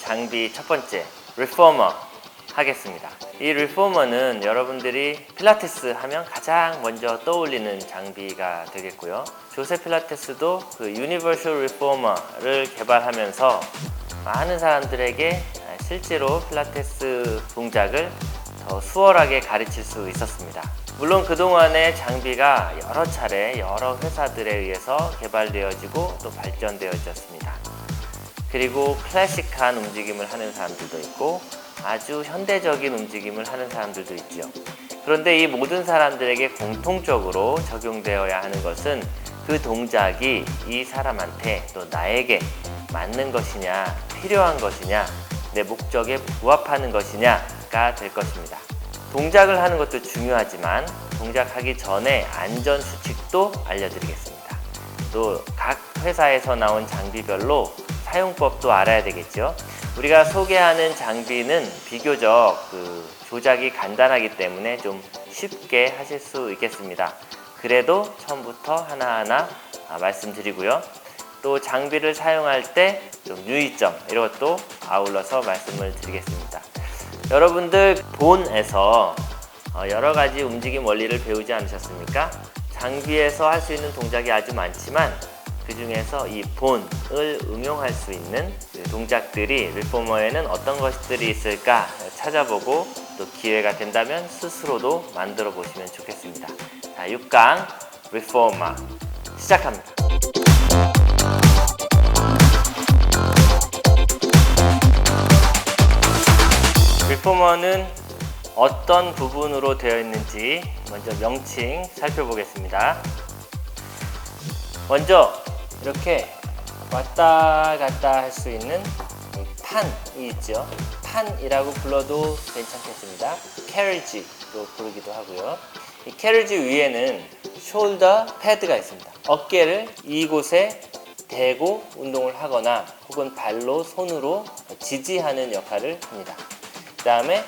장비 첫 번째, 리포머 하겠습니다. 이 리포머는 여러분들이 필라테스 하면 가장 먼저 떠올리는 장비가 되겠고요. 조세 필라테스도 그 유니버셜 리포머를 개발하면서 많은 사람들에게 실제로 필라테스 동작을 더 수월하게 가르칠 수 있었습니다. 물론 그동안의 장비가 여러 차례 여러 회사들에 의해서 개발되어지고 또 발전되어졌습니다. 그리고 클래식한 움직임을 하는 사람들도 있고 아주 현대적인 움직임을 하는 사람들도 있죠. 그런데 이 모든 사람들에게 공통적으로 적용되어야 하는 것은 그 동작이 이 사람한테 또 나에게 맞는 것이냐, 필요한 것이냐, 내 목적에 부합하는 것이냐가 될 것입니다. 동작을 하는 것도 중요하지만 동작하기 전에 안전 수칙도 알려드리겠습니다. 또 각 회사에서 나온 장비별로 사용법도 알아야 되겠죠. 우리가 소개하는 장비는 비교적 조작이 간단하기 때문에 좀 쉽게 하실 수 있겠습니다. 그래도 처음부터 하나하나 말씀드리고요. 또 장비를 사용할 때 좀 유의점 이런 것도 아울러서 말씀을 드리겠습니다. 여러분들 본에서 여러 가지 움직임 원리를 배우지 않으셨습니까? 장비에서 할 수 있는 동작이 아주 많지만 그 중에서 이 본을 응용할 수 있는 동작들이 리포머에는 어떤 것들이 있을까 찾아보고 또 기회가 된다면 스스로도 만들어 보시면 좋겠습니다. 자, 6강 리포머 시작합니다. 리포머는 어떤 부분으로 되어 있는지 먼저 명칭 살펴보겠습니다. 먼저 이렇게 왔다 갔다 할 수 있는 판이 있죠. 판이라고 불러도 괜찮겠습니다. 캐리지로 부르기도 하고요. 이 캐리지 위에는 숄더 패드가 있습니다. 어깨를 이곳에 대고 운동을 하거나 혹은 발로 손으로 지지하는 역할을 합니다. 그 다음에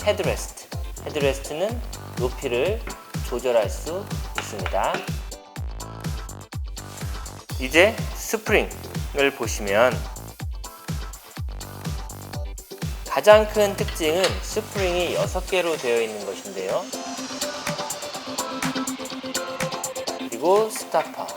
헤드레스트. 헤드레스트는 높이를 조절할 수 있습니다. 이제 스프링을 보시면 가장 큰 특징은 스프링이 6개로 되어 있는 것인데요. 그리고 스타퍼.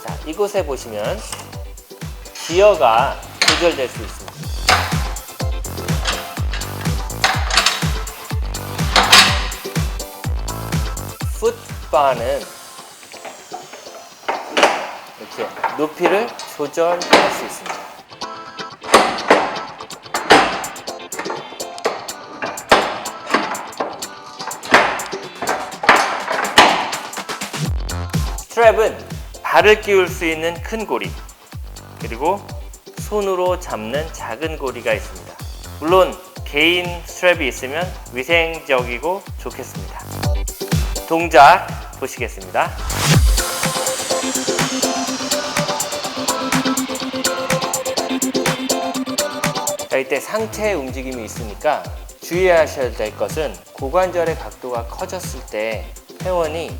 자, 이곳에 보시면 기어가 조절될 수 있습니다. 풋바는 이렇게 높이를 조절할 수 있습니다. 스트랩은 발을 끼울 수 있는 큰 고리, 그리고 손으로 잡는 작은 고리가 있습니다. 물론 개인 스트랩이 있으면 위생적이고 좋겠습니다. 동작 보시겠습니다. 자, 이때 상체 움직임이 있으니까 주의하셔야 될 것은 고관절의 각도가 커졌을 때 회원이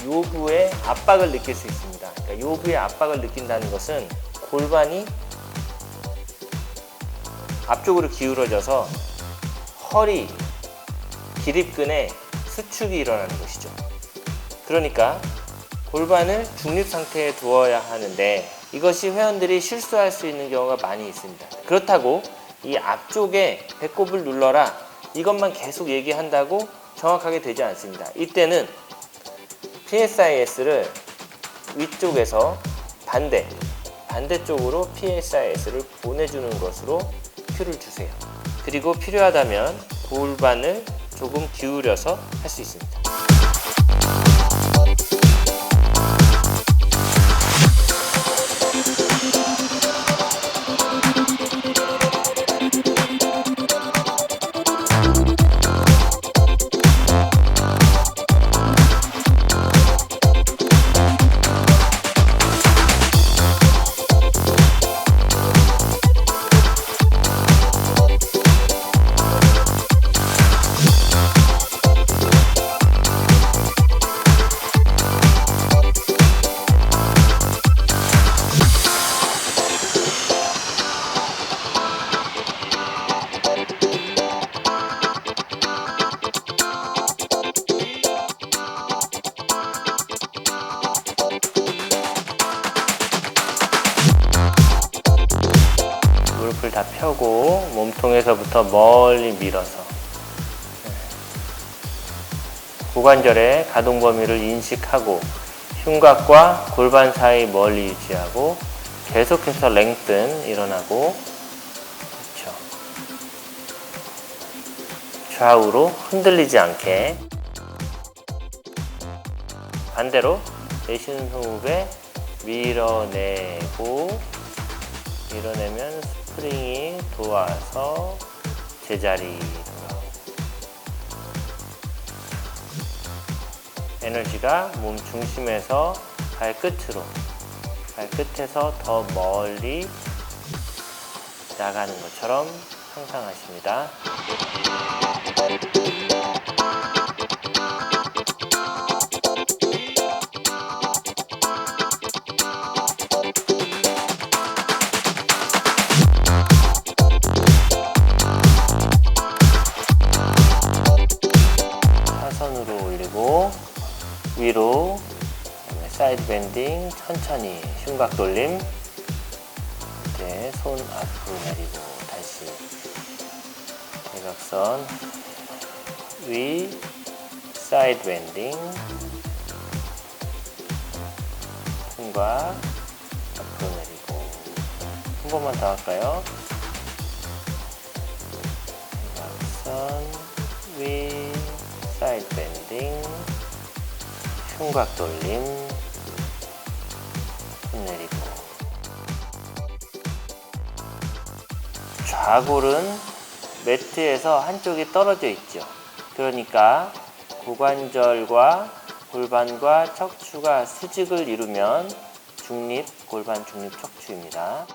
요부의 압박을 느낄 수 있습니다. 그러니까 요부의 압박을 느낀다는 것은 골반이 앞쪽으로 기울어져서 허리, 기립근에 수축이 일어나는 것이죠. 그러니까 골반을 중립 상태에 두어야 하는데 이것이 회원들이 실수할 수 있는 경우가 많이 있습니다. 그렇다고 이 앞쪽에 배꼽을 눌러라 이것만 계속 얘기한다고 정확하게 되지 않습니다. 이때는 PSIS를 위쪽에서 반대쪽으로 PSIS를 보내주는 것으로 큐를 주세요. 그리고 필요하다면 골반을 조금 기울여서 할 수 있습니다. 무릎을 다 펴고 몸통에서부터 멀리 밀어서 고관절의 가동 범위를 인식하고 흉곽과 골반 사이 멀리 유지하고 계속해서 랭튼 일어나고, 그렇죠. 좌우로 흔들리지 않게. 반대로 내쉬는 호흡에 밀어내고, 밀어내면 스프링이 도와서 제자리 돌아오고, 에너지가 몸 중심에서 발끝으로, 발끝에서 더 멀리 나가는 것처럼 상상하십니다. 사선으로 올리고 위로, 사이드 밴딩 천천히 흉곽 돌림. 이제 손 앞으로 내리고 다시 대각선 위, 사이드 밴딩 흉곽 앞으로 내리고. 한 번만 더 할까요? 대각선 위, 사이드 밴딩 흉곽 돌림, 손 내리고. 좌골은 매트에서 한쪽이 떨어져 있죠. 그러니까 고관절과 골반과 척추가 수직을 이루면 중립, 골반 중립 척추입니다.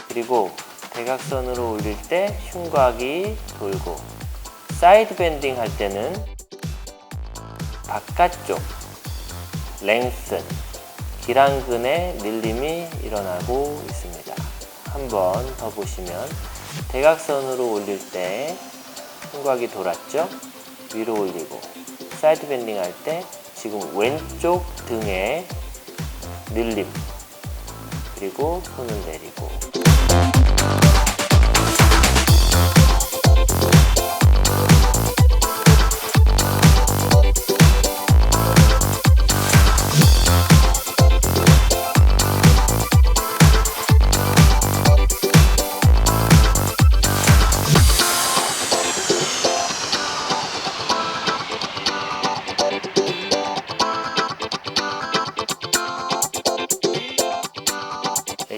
그리고 대각선으로 올릴 때 흉곽이 돌고, 사이드 밴딩 할 때는 바깥쪽 랭슨, 기랑근의 밀림이 일어나고 있습니다. 한 번 더 보시면 대각선으로 올릴 때 흉곽이 돌았죠? 위로 올리고, 사이드 밴딩 할 때 지금 왼쪽 등에 밀림, 그리고 손을 내리고.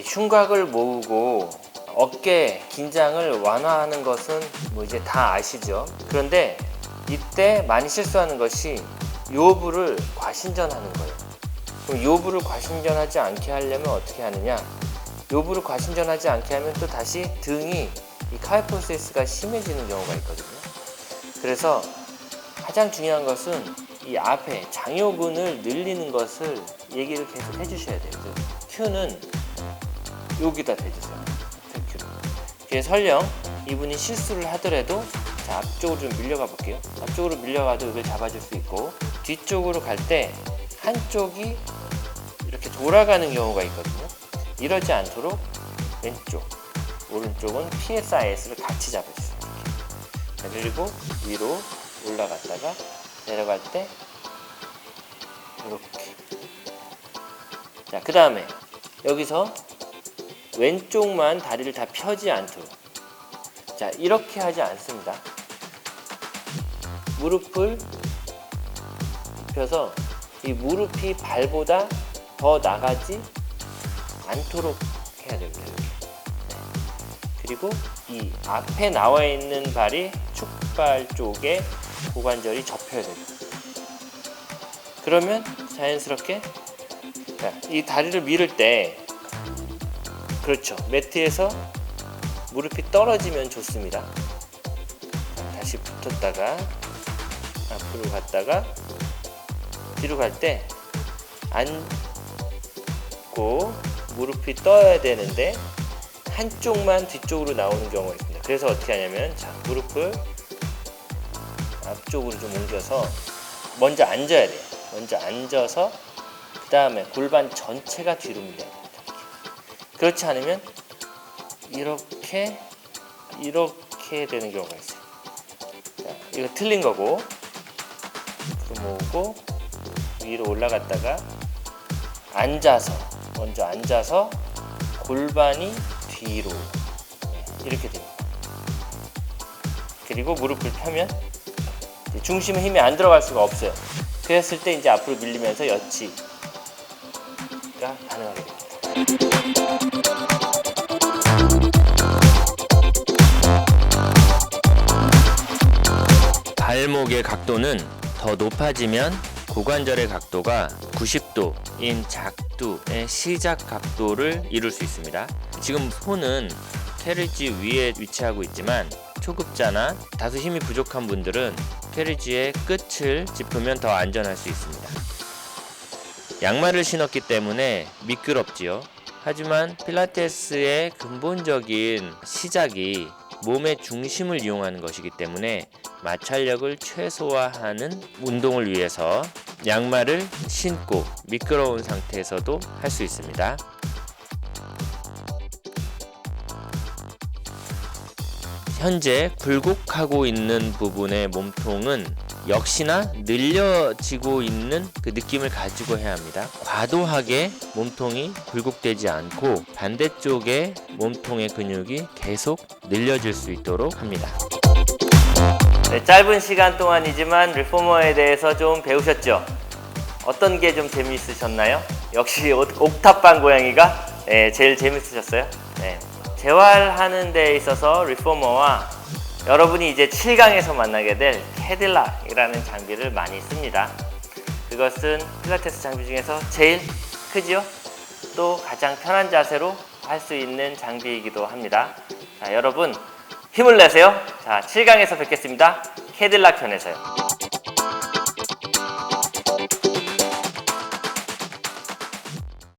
흉곽을 모으고 어깨 긴장을 완화하는 것은 뭐 이제 다 아시죠? 그런데 이때 많이 실수하는 것이 요부를 과신전하는 거예요. 그럼 요부를 과신전하지 않게 하려면 어떻게 하느냐? 요부를 과신전하지 않게 하면 또 다시 등이 이 카이포시스가 심해지는 경우가 있거든요. 그래서 가장 중요한 것은 이 앞에 장요근을 늘리는 것을 얘기를 계속 해주셔야 돼요. 큐는 여기다 대주세요. 큐를. 그래서 설령 이분이 실수를 하더라도, 자, 앞쪽으로 좀 밀려가 볼게요. 앞쪽으로 밀려가도 이걸 잡아줄 수 있고, 뒤쪽으로 갈 때 한쪽이 이렇게 돌아가는 경우가 있거든요. 이러지 않도록 왼쪽, 오른쪽은 PSIS를 같이 잡아주세요. 이렇게. 그리고 위로 올라갔다가 내려갈 때 이렇게. 자, 그 다음에 여기서 왼쪽만 다리를 다 펴지 않도록. 자, 이렇게 하지 않습니다. 무릎을 펴서 이 무릎이 발보다 더 나가지 않도록 해야 됩니다. 이렇게. 네. 그리고 이 앞에 나와 있는 발이 축발 쪽에 고관절이 접혀야 됩니다. 그러면 자연스럽게, 자, 이 다리를 밀을 때, 그렇죠, 매트에서 무릎이 떨어지면 좋습니다. 다시 붙었다가 앞으로 갔다가 뒤로 갈 때 앉고 무릎이 떠야 되는데 한쪽만 뒤쪽으로 나오는 경우가 있습니다. 그래서 어떻게 하냐면, 자, 무릎을 앞쪽으로 좀 옮겨서 먼저 앉아야 돼요. 먼저 앉아서 그 다음에 골반 전체가 뒤로 밀려야 됩니다. 그렇지 않으면 이렇게 되는 경우가 있어요. 자, 이거 틀린 거고, 앞으로 모으고 위로 올라갔다가 먼저 앉아서 골반이 뒤로 이렇게 됩니다. 그리고 무릎을 펴면 중심에 힘이 안 들어갈 수가 없어요. 그랬을 때 이제 앞으로 밀리면서 여치가 가능하게 됩니다. 발목의 각도는 더 높아지면 고관절의 각도가 90도인 작두의 시작 각도를 이룰 수 있습니다. 지금 손은 캐리지 위에 위치하고 있지만 초급자나 다소 힘이 부족한 분들은 캐리지의 끝을 짚으면 더 안전할 수 있습니다. 양말을 신었기 때문에 미끄럽지요. 하지만 필라테스의 근본적인 시작이 몸의 중심을 이용하는 것이기 때문에 마찰력을 최소화하는 운동을 위해서 양말을 신고 미끄러운 상태에서도 할 수 있습니다. 현재 굴곡하고 있는 부분의 몸통은 역시나 늘려지고 있는 그 느낌을 가지고 해야 합니다. 과도하게 몸통이 굴곡되지 않고 반대쪽의 몸통의 근육이 계속 늘려질 수 있도록 합니다. 네, 짧은 시간 동안이지만 리포머에 대해서 좀 배우셨죠? 어떤 게 좀 재미있으셨나요? 역시 옥탑방 고양이가 제일 재밌으셨어요? 네. 재활하는 데 있어서 리포머와 여러분이 이제 7강에서 만나게 될 캐딜락이라는 장비를 많이 씁니다. 그것은 필라테스 장비 중에서 제일 크지요? 또 가장 편한 자세로 할 수 있는 장비이기도 합니다. 자, 여러분 힘을 내세요. 자, 7강에서 뵙겠습니다. 캐딜락 편에서요.